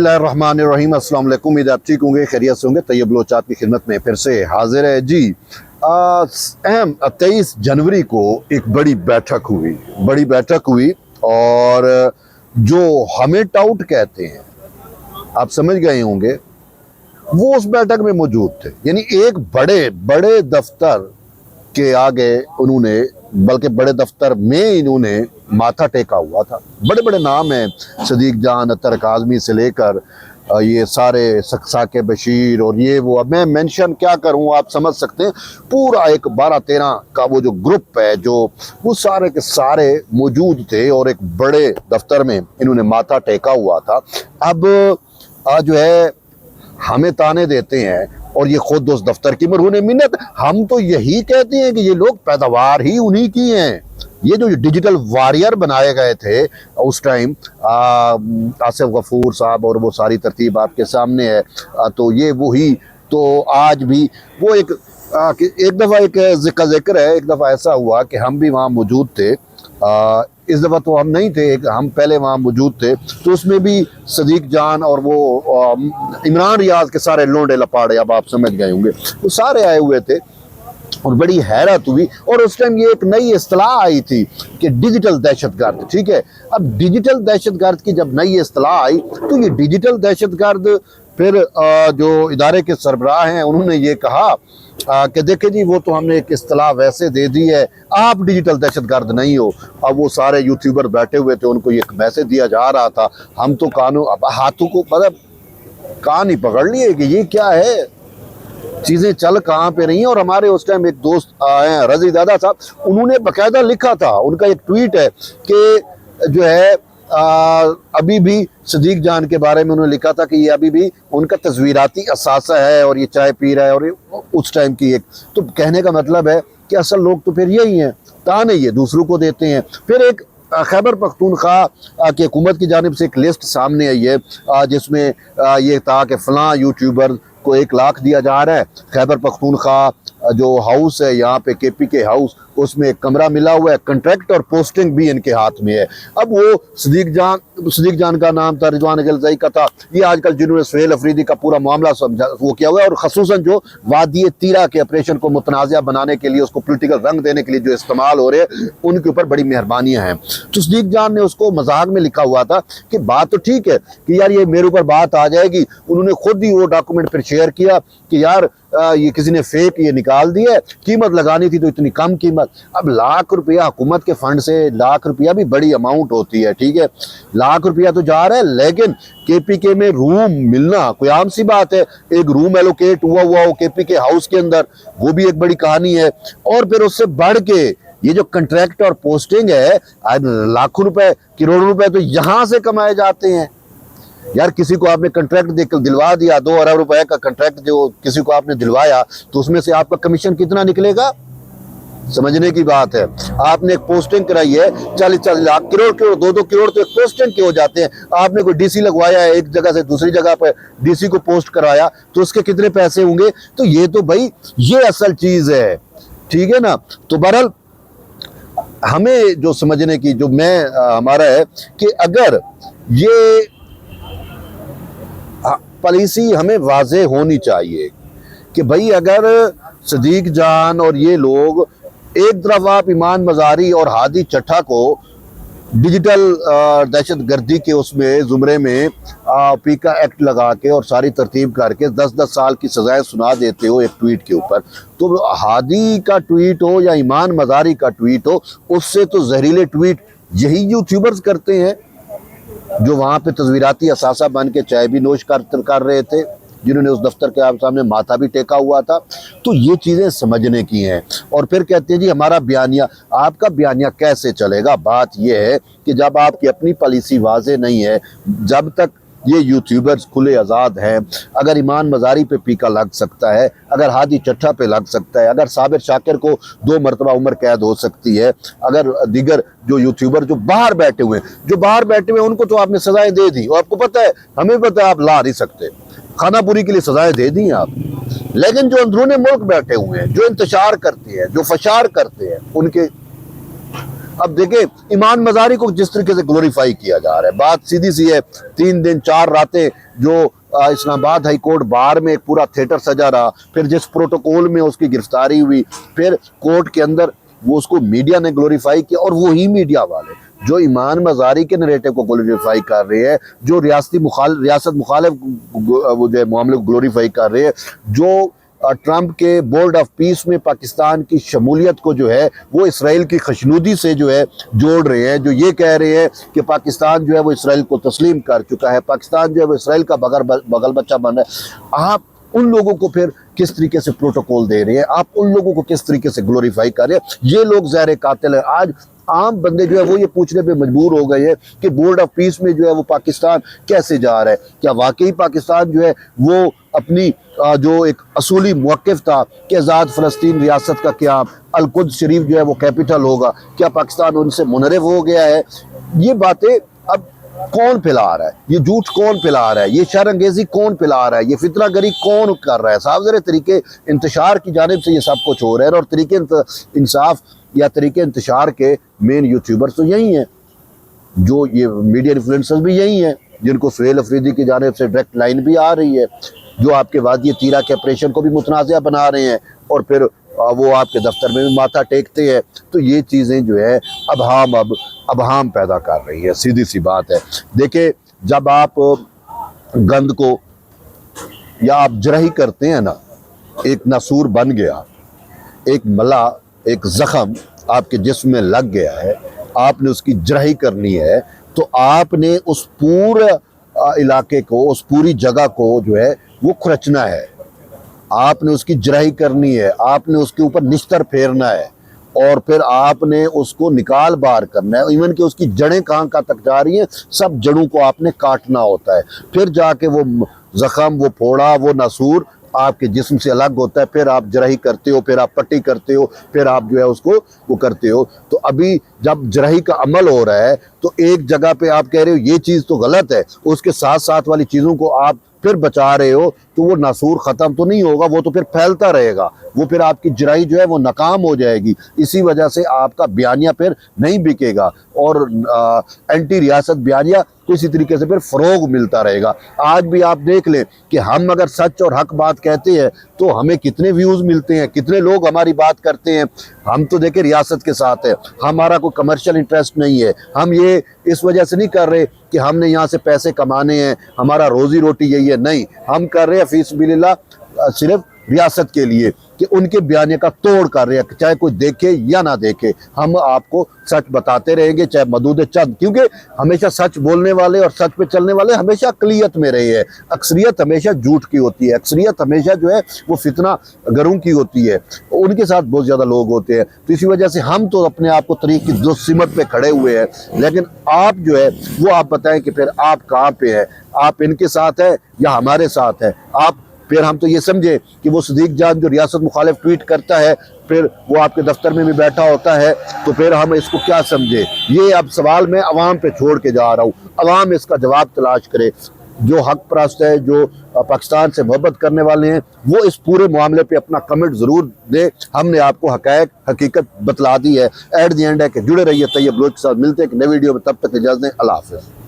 बिस्मिल्लाहिर्रहमानिर्रहीम। अस्सलाम वालेकुम। उम्मीद आप ठीक होंगे, खैरियत से होंगे। तैयब बलोचात की खिदमत में फिर से हाजिर है जी। अहम 23 जनवरी को एक बड़ी बैठक हुई और जो हमें टाउट कहते हैं, आप समझ गए होंगे, वो उस बैठक में मौजूद थे। यानी एक बड़े दफ्तर के आगे उन्होंने, बल्कि बड़े दफ्तर में इन्होंने माथा टेका हुआ था। बड़े बड़े नाम हैं, सदीक जान, अतर काज़मी से लेकर ये सारे साके बशीर और ये वो। अब मैं मेंशन क्या करूं, आप समझ सकते हैं। पूरा एक 12-13 का वो जो ग्रुप है, जो वो सारे के सारे मौजूद थे और एक बड़े दफ्तर में इन्होंने माथा टेका हुआ था। अब जो है हमें ताने देते हैं और ये खुद उस दफ्तर की मरहून मिन्नत। हम तो यही कहते हैं कि ये लोग पैदावार ही उन्हीं की हैं। ये जो डिजिटल वॉरियर बनाए गए थे उस टाइम, आसिफ गफूर साहब, और वो सारी तरतीब आपके सामने है। तो ये वही, तो आज भी वो एक दफ़ा एक जिक्र है। एक दफ़ा ऐसा हुआ कि हम भी वहाँ मौजूद थे। इस दफ़ा तो हम नहीं थे, हम पहले वहाँ मौजूद थे। तो उसमें भी सदीक जान और वो इमरान रियाज के सारे लोंडे लपाड़े, अब आप समझ गए होंगे, वो सारे आए हुए थे और बड़ी हैरत हुई। और उस टाइम ये एक नई इस्तिलाह आई थी कि डिजिटल दहशतगर्द। ठीक है, अब डिजिटल दहशतगर्द की जब नई इस्तिलाह आई तो ये डिजिटल दहशतगर्द, फिर जो इदारे के सरबराह हैं उन्होंने ये कहा कि देखे जी, वो तो हमने एक इस्तिलाह वैसे दे दी है, आप डिजिटल दहशतगर्द नहीं हो। अब वो सारे यूट्यूबर बैठे हुए थे, उनको एक मैसेज दिया जा रहा था। हम तो कानों, अब हाथों को मतलब कान ही पकड़ लिए कि ये क्या है, चीज़ें चल कहाँ पे रही हैं। और हमारे उस टाइम एक दोस्त हैं रजी दादा साहब, उन्होंने बाकायदा लिखा था, उनका एक ट्वीट है कि जो है अभी भी सदीक जान के बारे में उन्होंने लिखा था कि ये अभी भी उनका तस्वीराती असासा है और ये चाय पी रहा है। और उस टाइम की एक, तो कहने का मतलब है कि असल लोग तो फिर यही हैं, ताने ये दूसरों को देते हैं। फिर एक खैबर पख्तूनख्वा की हुकूमत की जानिब से एक लिस्ट सामने आई है जिसमें ये था कि फ़लाँ यूट्यूबर को 1 लाख दिया जा रहा है। खैबर पख्तूनख्वा जो हाउस है यहाँ पे, KPK हाउस, उसमें एक कमरा मिला हुआ है, कंट्रैक्ट और पोस्टिंग भी इनके हाथ में है। अब वो सदीक जान का नाम था, रिजवान अगलज़ई का था। ये आजकल जिन्होंने सुहेल अफरीदी का पूरा मामला समझा, वो किया हुआ है। और खसूसन जो वादी तीरा के ऑपरेशन को मुतनाज़ा बनाने के लिए, उसको पोलिटिकल रंग देने के लिए जो इस्तेमाल हो रहे हैं, उनके ऊपर बड़ी मेहरबानियाँ हैं। तो सदीक जान ने उसको मजाक में लिखा हुआ था कि बात तो ठीक है कि यार ये मेरे ऊपर बात आ जाएगी। उन्होंने खुद ही वो डॉक्यूमेंट फिर शेयर किया कि यार ये किसी ने फेक ये निकाल दिया है, कीमत लगानी थी तो इतनी कम कीमत। अब लाख रुपया हुकूमत के फंड से, लाख रुपया भी बड़ी अमाउंट होती है। ठीक है, लाख रुपया तो जा रहा है, लेकिन KPK में रूम मिलना कोई आम सी बात है। एक रूम एलोकेट हुआ हो KPK हाउस के अंदर, वो भी एक बड़ी कहानी है। और फिर उससे बढ़ के ये जो कंट्रैक्ट और पोस्टिंग है, लाखों रुपए, करोड़ों रुपए तो यहाँ से कमाए जाते हैं। यार किसी को आपने कंट्रैक्ट देकर दिलवा दिया, 2 अरब रुपए का कंट्रैक्ट जो किसी को आपने दिलवाया, तो उसमें से आपका कमीशन कितना निकलेगा, समझने की बात है। आपने एक पोस्टिंग कराई है, 40 लाख, करोड़ 2-2 करोड़ तो एक पोस्टिंग के हो जाते हैं। आपने कोई DC लगवाया है, एक जगह से दूसरी जगह पर DC को पोस्ट कराया, तो उसके कितने पैसे होंगे। तो ये तो भाई ये असल चीज है, ठीक है ना। तो बहरहाल हमें जो समझने की जो हमारा है कि अगर ये पॉलिसी हमें वाज़ेह होनी चाहिए कि भाई अगर सदीक जान और ये लोग एक तरफ आप ईमान मज़ारी और हादी चट्ठा को डिजिटल दहशत गर्दी के उसमें ज़ुमरे में पीका एक्ट लगा के और सारी तरतीब करके 10-10 साल की सज़ाएं सुना देते हो एक ट्वीट के ऊपर, तो हादी का ट्वीट हो या ईमान मज़ारी का ट्वीट हो, उससे तो जहरीले ट्वीट यही यूट्यूबर्स करते हैं जो वहाँ पे तस्वीराती असासा बन के चाय भी नोश कर रहे थे, जिन्होंने उस दफ्तर के आप सामने माथा भी टेका हुआ था। तो ये चीज़ें समझने की हैं। और फिर कहते हैं जी हमारा बयानिया, आपका बयानिया कैसे चलेगा। बात यह है कि जब आपकी अपनी पॉलिसी वाज़ेह नहीं है, जब तक ये यूट्यूबर्स खुले आज़ाद हैं, अगर ईमान मज़ारी पे पीका लग सकता है, अगर हादी चट्ठा पे लग सकता है, अगर साबिर शाकिर को 2 मरतबा उम्र कैद हो सकती है, अगर दीगर जो यूट्यूबर जो बाहर बैठे हुए हैं उनको तो आपने सजाएं दे दी। और आपको पता है, हमें पता है, आप ला नहीं सकते, खानापुरी के लिए सजाएं दे दी आप। लेकिन जो अंदरूनी मुल्क बैठे हुए हैं, जो इंतशार करते हैं, जो फशार करते हैं, उनके اب دیکھیں ایمان مزاری کو جس طریقے سے گلوریفائی کیا جا رہا ہے، بات سیدھی سی ہے، 3 دن 4 راتیں جو اسلام آباد ہائی کورٹ بار میں ایک پورا تھیٹر سجا رہا، پھر جس پروٹوکول میں اس کی گرفتاری ہوئی، پھر کورٹ کے اندر وہ اس کو میڈیا نے گلوریفائی کیا، اور وہی میڈیا والے جو ایمان مزاری کے نریٹو کو گلوریفائی کر رہے ہیں، جو ریاست مخالف وہ جو معاملے کو گلوریفائی کر رہے ہیں، جو ٹرمپ کے بورڈ آف پیس میں پاکستان کی شمولیت کو جو ہے وہ اسرائیل کی خشنودی سے جو ہے جوڑ رہے ہیں، جو یہ کہہ رہے ہیں کہ پاکستان جو ہے وہ اسرائیل کو تسلیم کر چکا ہے، پاکستان جو ہے وہ اسرائیل کا بغل بچہ بن رہا ہے، آپ ان لوگوں کو پھر کس طریقے سے پروٹوکول دے رہے ہیں، آپ ان لوگوں کو کس طریقے سے گلوریفائی کر رہے ہیں؟ یہ لوگ زہر قاتل ہیں۔ آج عام بندے جو ہے وہ یہ پوچھنے پہ مجبور ہو گئے ہیں کہ بورڈ آف پیس میں جو ہے وہ پاکستان کیسے جا رہا ہے؟ کیا واقعی پاکستان جو ہے وہ اپنی جو ایک اصولی موقف تھا کہ آزاد فلسطین ریاست کا قیام، القدس شریف جو ہے وہ کیپٹل ہوگا، کیا پاکستان ان سے منحرف ہو گیا ہے؟ یہ باتیں اب کون پھیلا رہا ہے؟ یہ جھوٹ کون پھیلا رہا ہے؟ یہ شر انگیزی کون پھیلا رہا ہے؟ یہ فتنہ گری کون کر رہا ہے؟ صاف ظاہر طریقے انتشار کی جانب سے یہ سب کچھ ہو رہا ہے، اور طریقے انصاف یا طریقے انتشار کے مین یوٹیوبرز تو یہی ہیں، جو یہ میڈیا انفلوئنسرز بھی یہی ہیں، جن کو سہیل افریدی کی جانب سے ڈائریکٹ لائن بھی آ رہی ہے، جو آپ کے وادی تیرا کے آپریشن کو بھی متنازع بنا رہے ہیں، اور پھر وہ آپ کے دفتر میں بھی ماتھا ٹیکتے ہیں۔ تو یہ چیزیں جو ہے ابہام پیدا کر رہی ہے، سیدھی سی بات ہے۔ دیکھیں جب آپ گند کو یا آپ جرحی کرتے ہیں نا، ایک ناسور بن گیا، ایک ملا، ایک زخم آپ کے جسم میں لگ گیا ہے، آپ نے اس کی جرحی کرنی ہے، تو آپ نے اس پورے علاقے کو، اس پوری جگہ کو جو ہے وہ کھرچنا ہے، آپ نے اس کی جرحی کرنی ہے، آپ نے اس کے اوپر نشتر پھیرنا ہے، اور پھر آپ نے اس کو نکال باہر کرنا ہے، ایون کہ اس کی جڑیں کہاں تک جا رہی ہیں، سب جڑوں کو آپ نے کاٹنا ہوتا ہے، پھر جا کے وہ زخم، وہ پھوڑا، وہ ناسور آپ کے جسم سے الگ ہوتا ہے، پھر آپ جرحی کرتے ہو، پھر آپ پٹی کرتے ہو، پھر آپ جو ہے اس کو وہ کرتے ہو۔ تو ابھی جب جرحی کا عمل ہو رہا ہے تو ایک جگہ پہ آپ کہہ رہے ہو یہ چیز تو غلط ہے، اس کے ساتھ ساتھ والی چیزوں کو آپ پھر بچا رہے ہو، تو وہ ناسور ختم تو نہیں ہوگا، وہ تو پھر پھیلتا رہے گا، وہ پھر آپ کی جرائی جو ہے وہ ناکام ہو جائے گی، اسی وجہ سے آپ کا بیانیہ پھر نہیں بکے گا، اور اینٹی ریاست بیانیہ کو اسی طریقے سے پھر فروغ ملتا رہے گا۔ آج بھی آپ دیکھ لیں کہ ہم اگر سچ اور حق بات کہتے ہیں تو ہمیں کتنے ویوز ملتے ہیں، کتنے لوگ ہماری بات کرتے ہیں۔ ہم تو دیکھیں ریاست کے ساتھ ہے، ہمارا کوئی کمرشل انٹرسٹ نہیں ہے، ہم یہ اس وجہ سے نہیں کر رہے کہ ہم نے یہاں سے پیسے کمانے ہیں، ہمارا روزی روٹی یہی ہے، نہیں، ہم کر رہے ہیں فی سبیل اللہ صرف ریاست کے لیے، کہ ان کے بیانیے کا توڑ کر رہے ہیں، چاہے کوئی دیکھے یا نہ دیکھے، ہم آپ کو سچ بتاتے رہیں گے، چاہے مدود چند، کیونکہ ہمیشہ سچ بولنے والے اور سچ پہ چلنے والے ہمیشہ اقلیت میں رہے ہیں، اکثریت ہمیشہ جھوٹ کی ہوتی ہے، اکثریت ہمیشہ جو ہے وہ فتنہ گروں کی ہوتی ہے، ان کے ساتھ بہت زیادہ لوگ ہوتے ہیں، تو اسی وجہ سے ہم تو اپنے آپ کو طریق کی دو سمت پہ کھڑے ہوئے ہیں، لیکن آپ جو ہے وہ آپ بتائیں کہ پھر آپ کہاں پہ ہیں، آپ ان کے ساتھ ہیں یا ہمارے ساتھ ہیں؟ آپ پھر ہم تو یہ سمجھے کہ وہ صدیق جان جو ریاست مخالف ٹویٹ کرتا ہے، پھر وہ آپ کے دفتر میں بھی بیٹھا ہوتا ہے، تو پھر ہم اس کو کیا سمجھے؟ یہ اب سوال میں عوام پہ چھوڑ کے جا رہا ہوں، عوام اس کا جواب تلاش کرے، جو حق پرست ہے، جو پاکستان سے محبت کرنے والے ہیں، وہ اس پورے معاملے پہ اپنا کمنٹ ضرور دے۔ ہم نے آپ کو حقیقت بتلا دی ہے، ایٹ دی اینڈ ہے کہ جڑے رہیے طیب بلوچ کے ساتھ، ملتے ہیں ایک نئے ویڈیو میں، تب تک اجازت دیں، اللہ حافظ۔